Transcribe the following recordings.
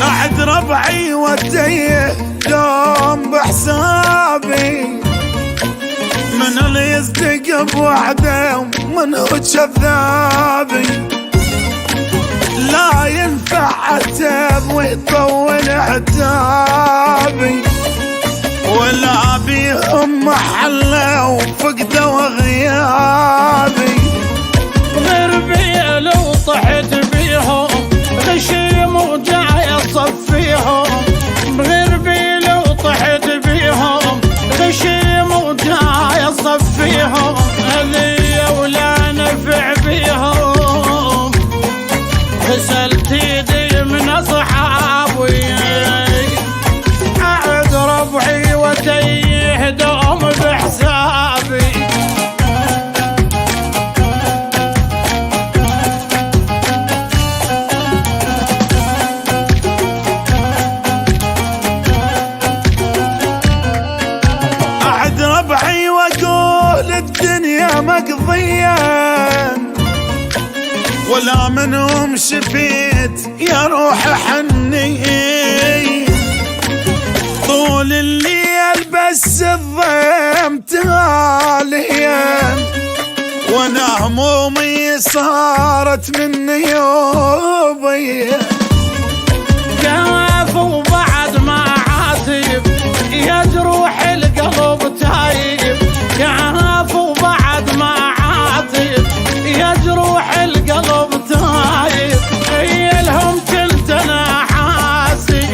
أحد ربعي وديه دوم بحسابي، من اللي يصدق بوحده ومن هو كذابي، لا ينفع عتاب ويطول عتابي، ولا بيهم محله وفقده وغيابي. غربي لو طحت بيهم غشيم وجاي اصفيهم، غربي لو طحت بيهم غشيم وجاي اصفيهم، اذية ولا نفع بيهم، غسلت يدي من اصحابي، اعد ربعي وتيه دوم بحسابي. أعد ربعي واقول الدنيا مقضية، ولا منهم شفيت يا روح حني، طول الليل بس الضيم تالية، وانا همومي صارت من نيوبي. كاف وبعد ما عاتب يا جروح القلب تايب، كاف وبعد ما عاتب يا جروح القلب تايب، هي لهم كنت انا حاسب،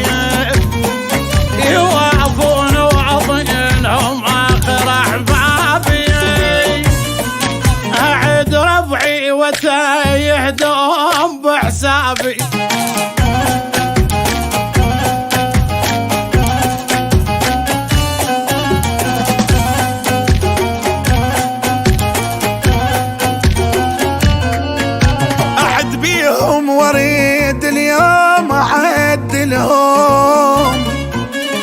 يوافون وعظينهم اخر احبابي، اعد ربعي وتايه دوم بحسابي. وريد اليوم اعدلهم،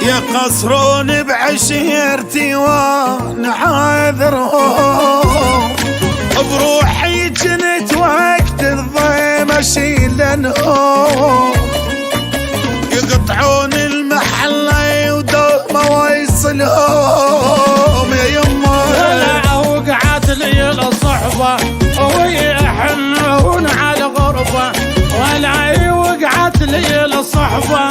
يقصرون بعشيرتي وانا عاذرهم، بروحي جنت وقت الضيم اشيلنهم، يقطعون المحله ودوما ويصلهم يا يمه. ولا وقعت لي الصحبه ويحنون على غربه، ولا وقعت لي الصحبه